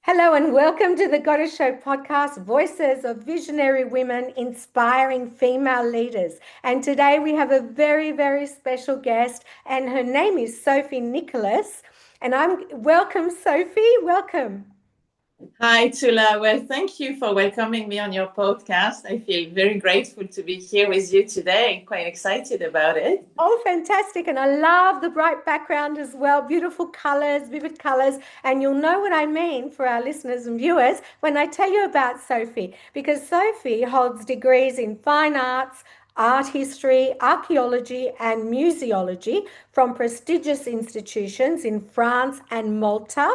Hello and welcome to the Goddess Show podcast, voices of visionary women inspiring female leaders. And today we have a very, very special guest, and her name is Sophie Nicholas. And welcome, Sophie. Welcome. Hi, Tula. Well, thank you for welcoming me on your podcast. I feel very grateful to be here with you today. Quite excited about it. Oh, fantastic. And I love the bright background as well. Beautiful colors, vivid colors. And you'll know what I mean for our listeners and viewers when I tell you about Sophie, because Sophie holds degrees in fine arts, art history, archaeology, and museology from prestigious institutions in France and Malta.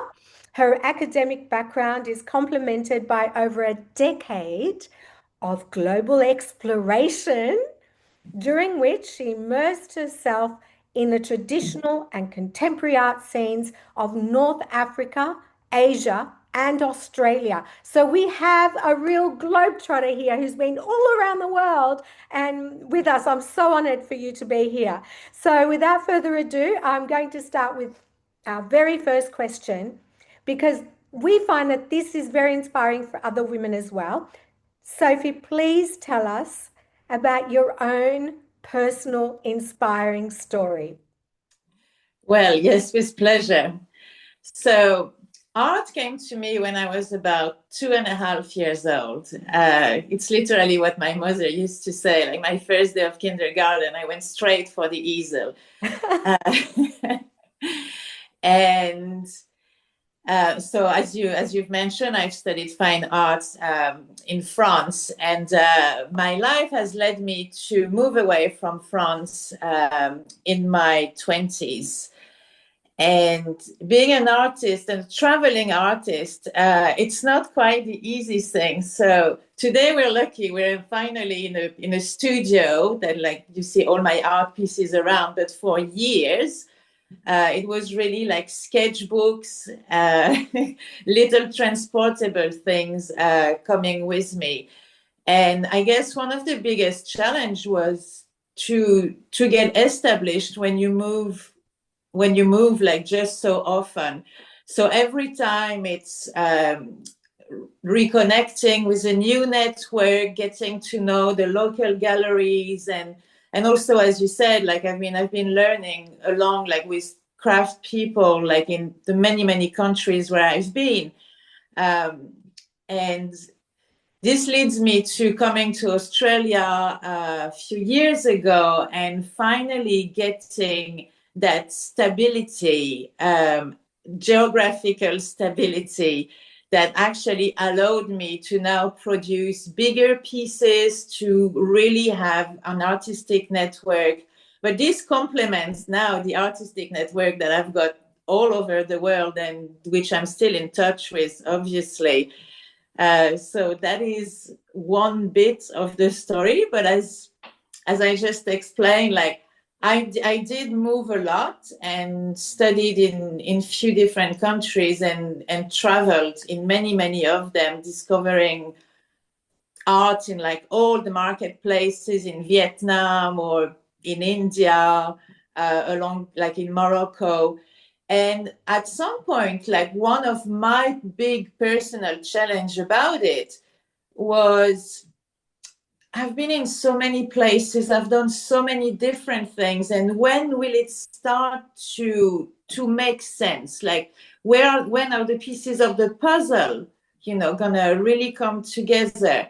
Her academic background is complemented by over a decade of global exploration, during which she immersed herself in the traditional and contemporary art scenes of North Africa, Asia, and Australia. So we have a real globetrotter here who's been all around the world and with us. I'm so honored for you to be here. So without further ado, I'm going to start with our very first question, because we find that this is very inspiring for other women as well. Sophie, please tell us about your own personal inspiring story. Well, yes, with pleasure. So, art came to me when I was about 2.5 years old. It's literally what my mother used to say, like my first day of kindergarten, I went straight for the easel. And so, as you've mentioned, I've studied fine arts in France, and my life has led me to move away from France in my 20s. And being an artist and a traveling artist, it's not quite the easy thing. So today we're lucky; we're finally in a studio that, like, you see all my art pieces around. But for years, it was really like sketchbooks, little transportable things coming with me. And I guess one of the biggest challenge was to get established when you move like just so often. So every time it's reconnecting with a new network, getting to know the local galleries, and also, as you said, like I've been learning along, like, with craft people, like in the many countries where I've been, and this leads me to coming to Australia a few years ago and finally getting that stability, geographical stability, that actually allowed me to now produce bigger pieces, to really have an artistic network. But this complements now the artistic network that I've got all over the world, and which I'm still in touch with, obviously. So that is one bit of the story. But as I just explained, like, I did move a lot and studied in few different countries, and traveled in many of them, discovering art in like all the marketplaces in Vietnam or in India, along like in Morocco. And at some point, like, one of my big personal challenge about it was, I've been in so many places, I've done so many different things, and when will it start to make sense? Like, when are the pieces of the puzzle, gonna really come together?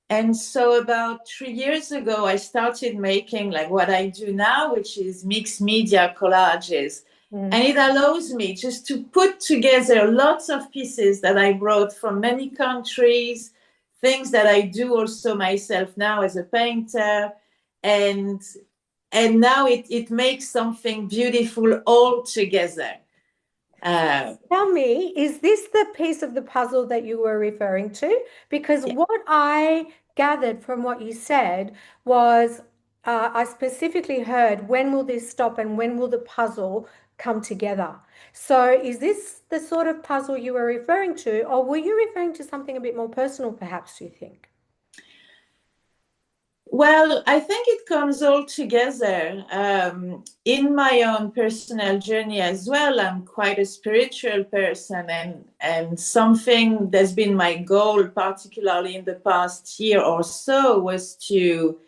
And so about 3 years ago, I started making like what I do now, which is mixed media collages. And it allows me just to put together lots of pieces that I brought from many countries, things that I do also myself now as a painter. And now it makes something beautiful all together. Tell me, is this the piece of the puzzle that you were referring to? Because Yeah. what I gathered from what you said was, I specifically heard, when will this stop and when will the puzzle come together? So is this the sort of puzzle you were referring to, or were you referring to something a bit more personal, perhaps, do you think? Well, I think it comes all together. In my own personal journey as well, I'm quite a spiritual person, and something that's been my goal, particularly in the past year or so, was to.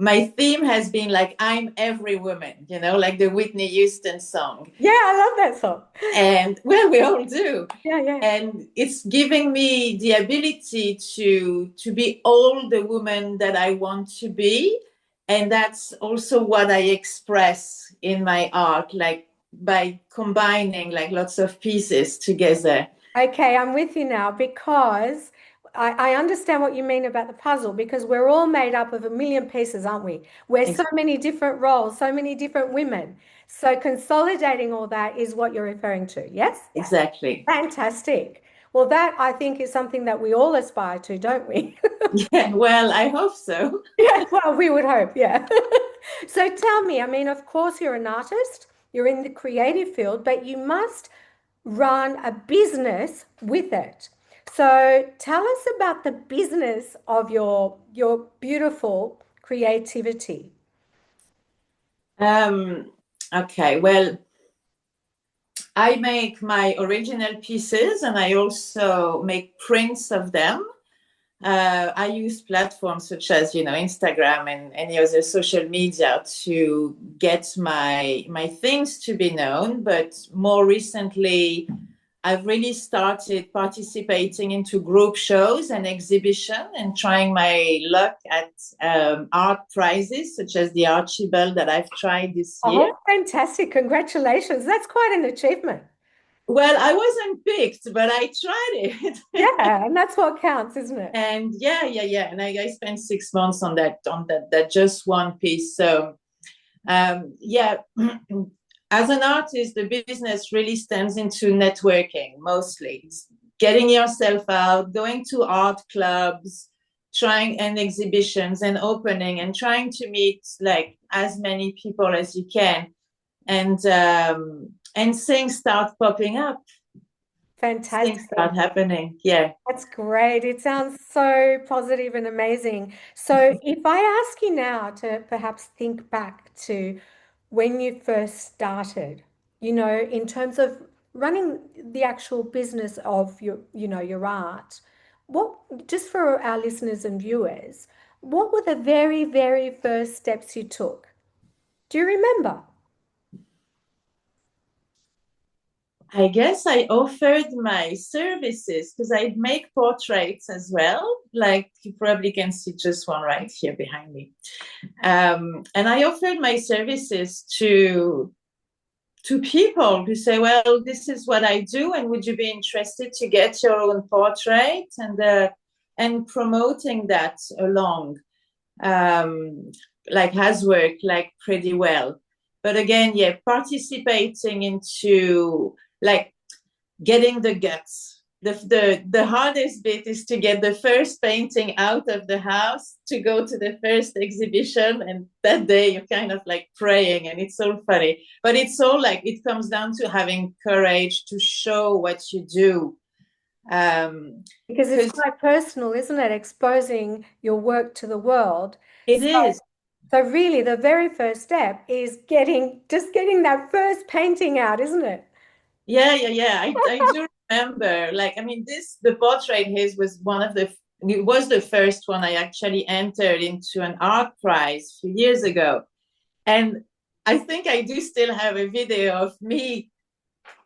My theme has been like I'm every woman, like the Whitney Houston song, Yeah, I love that song. and well, we all do. Yeah, yeah. And it's giving me the ability to be all the woman that I want to be, and that's also what I express in my art, like by combining like lots of pieces together. Okay, I'm with you now because I understand what you mean about the puzzle because we're all made up of a million pieces, aren't we? We're so many different roles, so many different women. So consolidating all that is what you're referring to, yes? Exactly. Fantastic. Well, that I think is something that we all aspire to, don't we? Yeah, well, I hope so. Yeah, well, we would hope, yeah. So tell me, I mean, of course, you're an artist, you're in the creative field, but you must run a business with it. So tell us about the business of your beautiful creativity. Um, okay, well, I make my original pieces and I also make prints of them. I use platforms such as Instagram and any other social media to get my things to be known. But more recently, I've really started participating into group shows and exhibition and trying my luck at art prizes such as the Archibald that I've tried this year. Oh, fantastic. Congratulations. That's quite an achievement. Well, I wasn't picked, but I tried it. Yeah, and that's what counts, isn't it? And yeah. And I spent 6 months on that just one piece. So yeah, as an artist, the business really stands into networking mostly. It's getting yourself out, going to art clubs, trying and exhibitions and opening and trying to meet like as many people as you can. And things start popping up, things Fantastic. start happening. Yeah. That's great. It sounds so positive and amazing. So, if I ask you now to perhaps think back to when you first started, in terms of running the actual business of your art, what, just for our listeners and viewers, what were the very, very first steps you took? Do you remember? I guess I offered my services because I make portraits as well. Like you probably can see just one right here behind me. And I offered my services to people who say, "Well, this is what I do, and would you be interested to get your own portrait?" And promoting that along, um, like has worked like pretty well. But again, yeah, participating into like getting the guts. The hardest bit is to get the first painting out of the house to go to the first exhibition. And that day you're kind of like praying and it's so funny. But it's all like it comes down to having courage to show what you do. Because it's Because quite personal, isn't it? Exposing your work to the world. it is. So really, the very first step is getting that first painting out, isn't it? Yeah. I do remember. Like, I mean, the portrait his was it was the first one I actually entered into an art prize a few years ago. And I think I do still have a video of me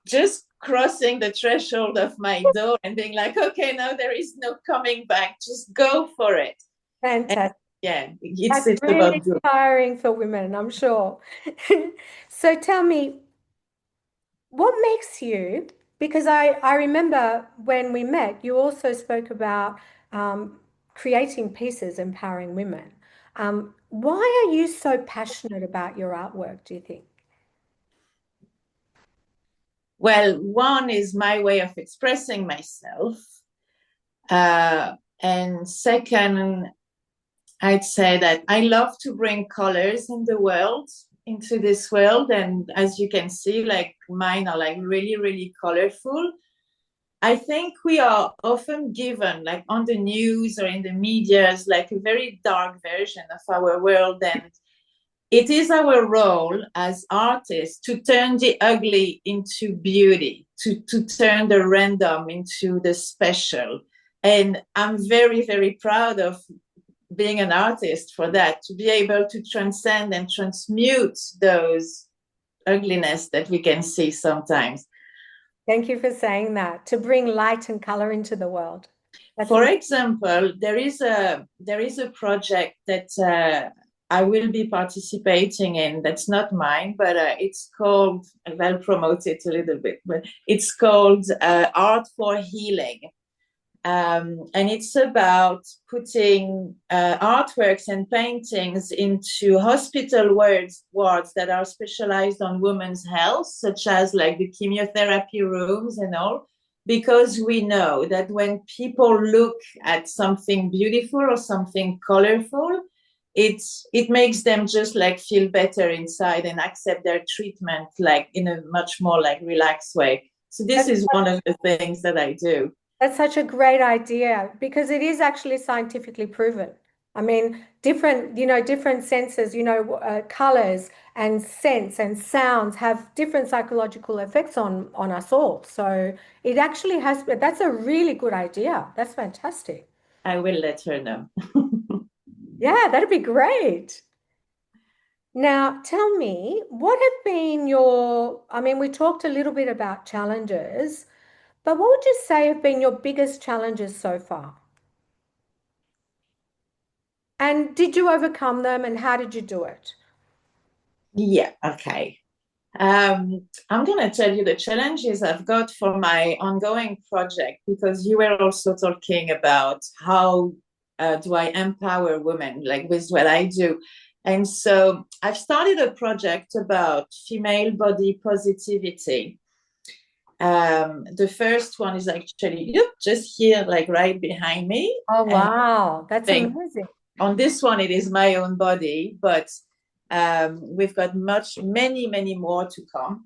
just crossing the threshold of my door and being like, okay, now there is no coming back. Just go for it. And Fantastic. yeah, That's it's really about doing. inspiring for women, I'm sure. So tell me, what makes you, because I remember when we met, you also spoke about creating pieces empowering women. Why are you so passionate about your artwork, do you think? Well, one is my way of expressing myself. Uh, and second, I'd say that I love to bring colors in the world into this world. And as you can see, like mine are like really, really colorful. I think we are often given, like on the news or in the medias, like a very dark version of our world. And it is our role as artists to turn the ugly into beauty, to turn the random into the special. And I'm very, very proud of being an artist for that, to be able to transcend and transmute those ugliness that we can see sometimes. Thank you for saying that, to bring light and color into the world. That's For amazing. example, there is a project that I will be participating in. That's not mine, but it's called. I'll promote it a little bit, but it's called Art for Healing. And it's about putting artworks and paintings into hospital wards that are specialized on women's health, such as like the chemotherapy rooms and all, because we know that when people look at something beautiful or something colorful, it makes them just like feel better inside and accept their treatment like in a much more like relaxed way. So this That's is one of the things that I do. That's such a great idea because it is actually scientifically proven. I mean, different senses, colors and scents and sounds have different psychological effects on us all. So it actually has, that's a really good idea. That's fantastic. I will let her know. Yeah, that'd be great. Now, tell me, what have been I mean, we talked a little bit about challenges, but what would you say have been your biggest challenges so far? And did you overcome them and how did you do it? Yeah, okay. I'm going to tell you the challenges I've got for my ongoing project because you were also talking about how do I empower women, like with what I do. And so I've started a project about female body positivity. The first one is actually just here, like right behind me. Oh, And wow. I That's think amazing. on this one, it is my own body, but we've got many more to come.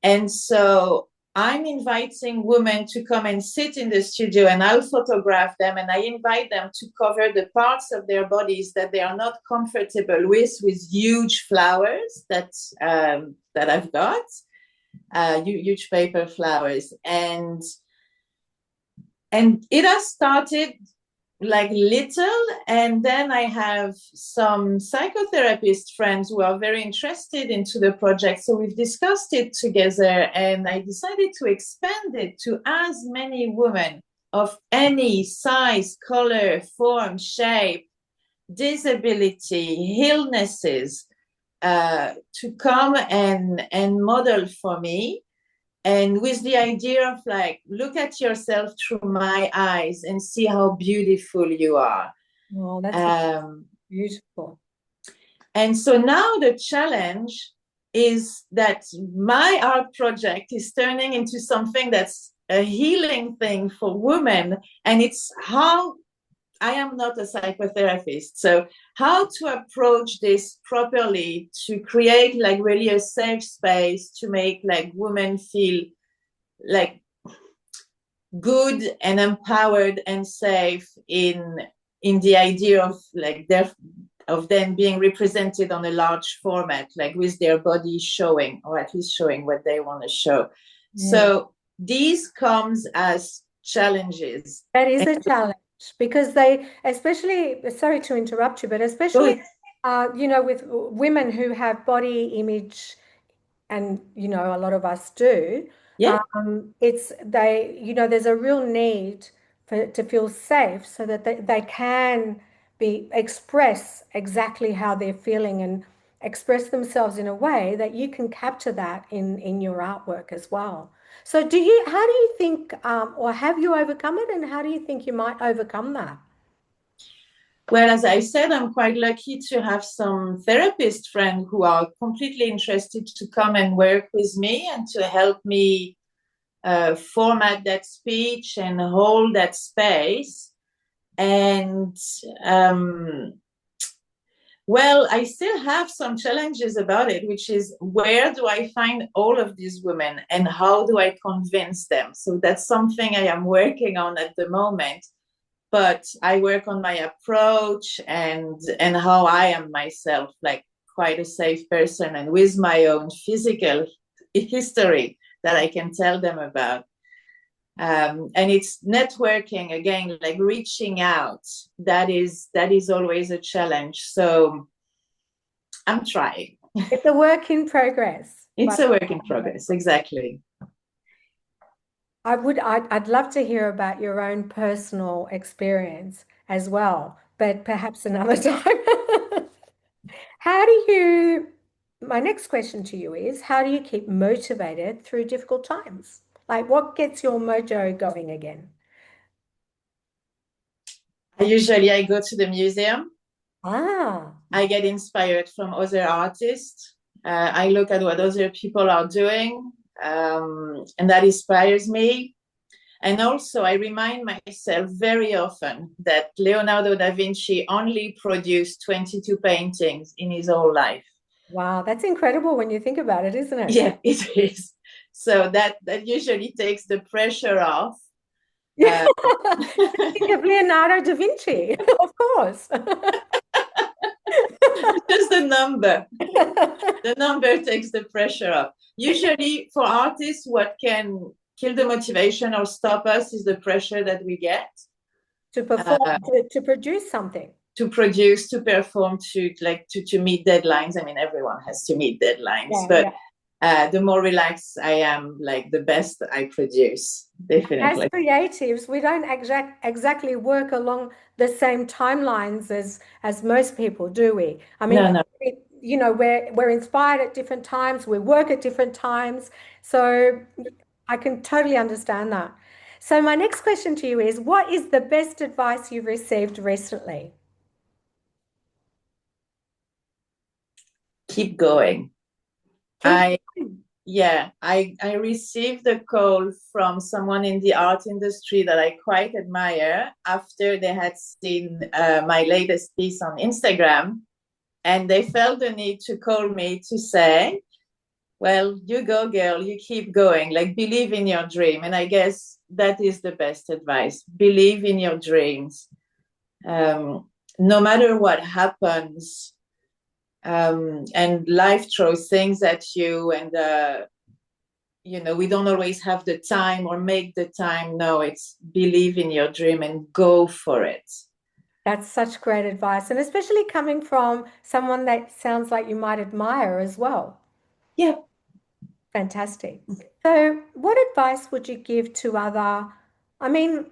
And so I'm inviting women to come and sit in the studio and I'll photograph them and I invite them to cover the parts of their bodies that they are not comfortable with huge flowers that I've got, huge paper flowers. And it has started like little, and then I have some psychotherapist friends who are very interested into the project, so we've discussed it together and I decided to expand it to as many women of any size, color, form, shape, disability, illnesses, to come and model for me, and with the idea of like, look at yourself through my eyes and see how beautiful you are. Oh, that's beautiful. And so now the challenge is that my art project is turning into something that's a healing thing for women. And it's how I am not a psychotherapist. So how to approach this properly to create like really a safe space to make like women feel like good and empowered and safe in the idea of like of them being represented on a large format, like with their body showing, or at least showing what they want to show. So these comes as challenges. That is a challenge because they, especially, sorry to interrupt you, but especially, with women who have body image, and a lot of us do. Yeah. There's a real need to feel safe so that they can express exactly how they're feeling and express themselves in a way that you can capture that in your artwork as well. So how do you think, or have you overcome it, and how do you think you might overcome that? Well, as I said, I'm quite lucky to have some therapist friends who are completely interested to come and work with me and to help me format that speech and hold that space. And Well, I still have some challenges about it, which is where do I find all of these women and how do I convince them? So that's something I am working on at the moment. But I work on my approach and how I am myself, like quite a safe person and with my own physical history that I can tell them about. And it's networking again, like reaching out. That is always a challenge. So I'm trying. It's a work in progress. It's But a work in progress, exactly. I'd love to hear about your own personal experience as well, but perhaps another time. How do you, my next question to you is, how do you keep motivated through difficult times? Like, what gets your mojo going again? I go to the museum. Ah, I get inspired from other artists. I look at what other people are doing, and that inspires me. And also, I remind myself very often that Leonardo da Vinci only produced 22 paintings in his whole life. wow, that's incredible when you think about it, isn't it? Yeah, it is. So that usually takes the pressure off. Yeah. Think of Leonardo da Vinci, of course. Just the number. The number takes the pressure off. Usually, for artists, what can kill the motivation or stop us is the pressure that we get To perform, uh, to produce something. to produce, to perform, to meet deadlines. I mean, everyone has to meet deadlines, Yeah, but yeah. the more relaxed I am, like the best I produce, As definitely. creatives, we don't exactly work along the same timelines as most people, do we? I mean, No, no. you know, we're inspired at different times, we work at different times, so I can totally understand that. So my next question to you is, what is the best advice you've received recently? Keep going. Keep I Yeah, I received a call from someone in the art industry that I quite admire after they had seen my latest piece on Instagram, and they felt the need to call me to say, well, you go, girl, you keep going, like believe in your dream. And I guess that is the best advice. Believe in your dreams. No matter what happens, and life throws things at you, and we don't always have the time or make the time. No, it's believe in your dream and go for it. That's such great advice, and especially coming from someone that sounds like you might admire as well. Yeah. Fantastic. So, what advice would you give to other, I mean,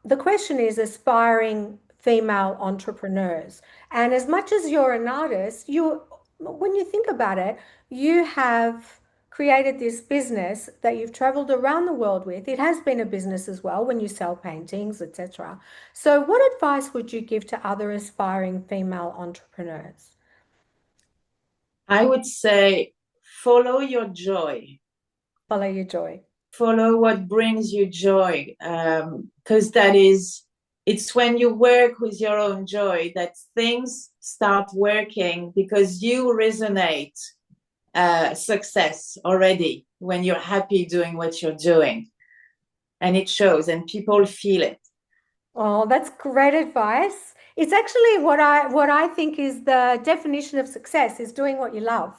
the question is aspiring female entrepreneurs. And as much as you're an artist, when you think about it, you have created this business that you've traveled around the world with. It has been a business as well when you sell paintings, etc. So, what advice would you give to other aspiring female entrepreneurs? I would say follow your joy. Follow your joy. Follow what brings you joy. Because it's when you work with your own joy that things start working because you resonate success already when you're happy doing what you're doing. And it shows and people feel it. Oh, that's great advice. It's actually what I think is the definition of success is doing what you love.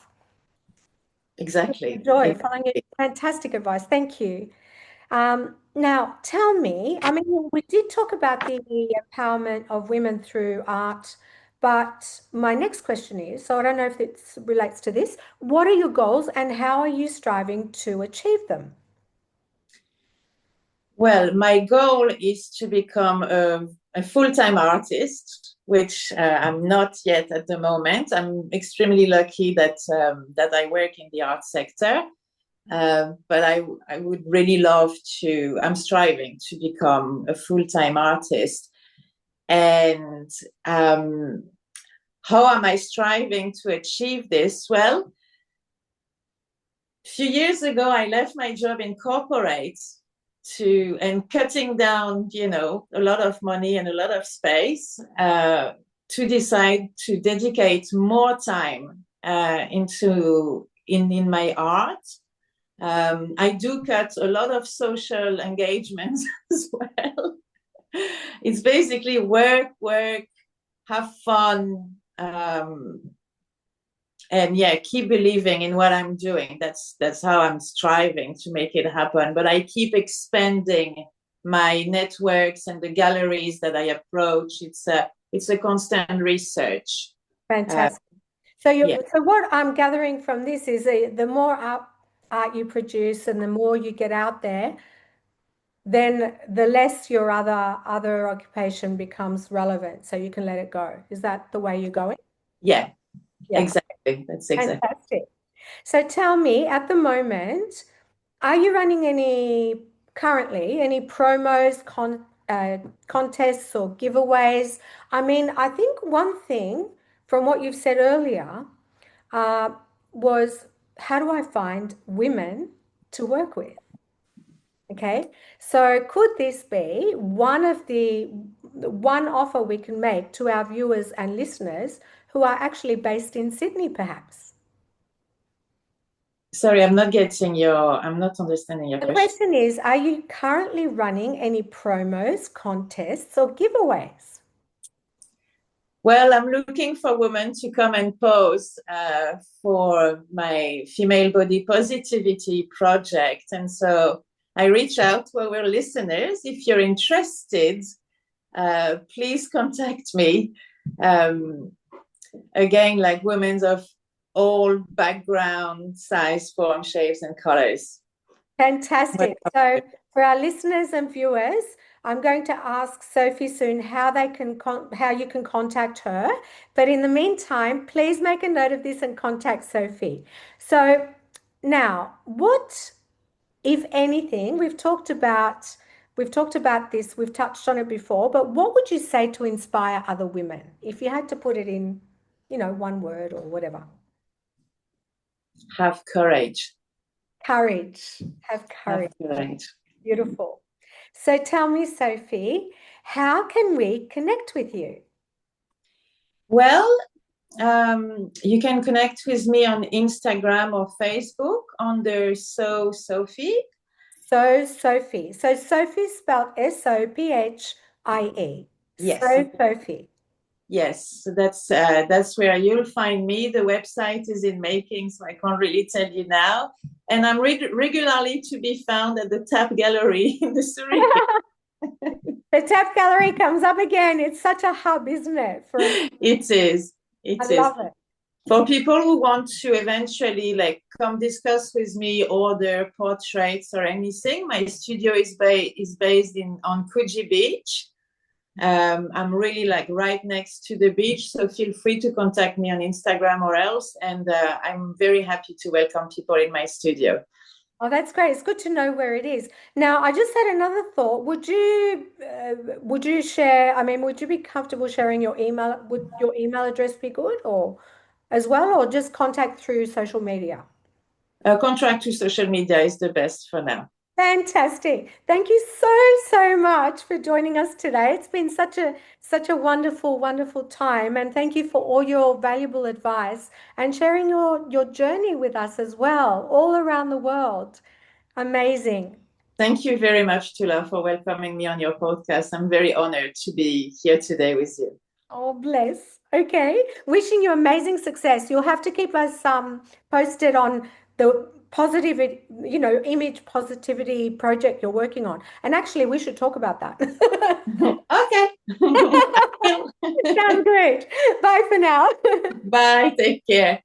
Exactly. Joy, following it. Exactly. Fantastic advice. Thank you. Now, tell me, I mean, we did talk about the empowerment of women through art, but my next question is, so I don't know if it relates to this. What are your goals and how are you striving to achieve them? Well, my goal is to become a full-time artist, which I'm not yet at the moment. I'm extremely lucky that I work in the art sector, but I would really love to. I'm striving to become a full-time artist, and how am I striving to achieve this? Well, a few years ago, I left my job in corporate and cutting down, a lot of money and a lot of space to decide to dedicate more time in my art. I do cut a lot of social engagements as well. It's basically work, have fun, and yeah, keep believing in what I'm doing. That's how I'm striving to make it happen. But I keep expanding my networks and the galleries that I approach. It's a constant research. Fantastic. So what I'm gathering from this is the more art you produce and the more you get out there, then the less your other occupation becomes relevant. So you can let it go. Is that the way you're going? Yeah, Yeah. exactly. That's exactly. Fantastic. So tell me, at the moment, are you running currently any promos, contests or giveaways? I mean, I think one thing from what you've said earlier uh, was, how do I find women to work with? Okay, so could this be one offer we can make to our viewers and listeners who are actually based in Sydney, perhaps? Sorry, I'm not understanding your The question. question is, are you currently running any promos, contests, or giveaways? Well, I'm looking for women to come and pose for my female body positivity project. And so I reach out to our listeners. If you're interested, please contact me. Again, like women of all background, size, form, shapes, and colors. Fantastic. So for our listeners and viewers, I'm going to ask Sophie soon how you can contact her. But in the meantime, please make a note of this and contact Sophie. So now, what, if anything, we've talked about this, we've touched on it before, but what would you say to inspire other women if you had to put it in, one word or whatever? Have courage. Courage. Have courage. Have courage. Beautiful. So tell me, Sophie, how can we connect with you? Well, you can connect with me on Instagram or Facebook under Sophie. Sophie. So Sophie spelled Sophie. Yes. Sophie. Yes, so that's where you'll find me. The website is in making, so I can't really tell you now. And I'm regularly to be found at the Tap Gallery in the Zurich. The Tap Gallery comes up again. It's such a hub, isn't it? It is. I love it. For people who want to eventually come discuss with me, order portraits or anything, my studio is based on Coogee Beach. I'm really right next to the beach, so feel free to contact me on Instagram or else, and I'm very happy to welcome people in my studio. Oh, that's great. It's good to know where it is. Now, I just had another thought. Would you share, would you be comfortable sharing your email? Would your email address be good or just contact through social media? Contact through social media is the best for now. Fantastic. Thank you so much for joining us today. It's been such a wonderful time, and thank you for all your valuable advice and sharing your journey with us as well, all around the world. Amazing. Thank you very much, Tula, for welcoming me on your podcast. I'm very honored to be here today with you. Oh, bless. Okay. Wishing you amazing success. You'll have to keep us posted on the positive, image positivity project you're working on. And actually, we should talk about that. Okay. Sounds great. Bye for now. Bye. Take care.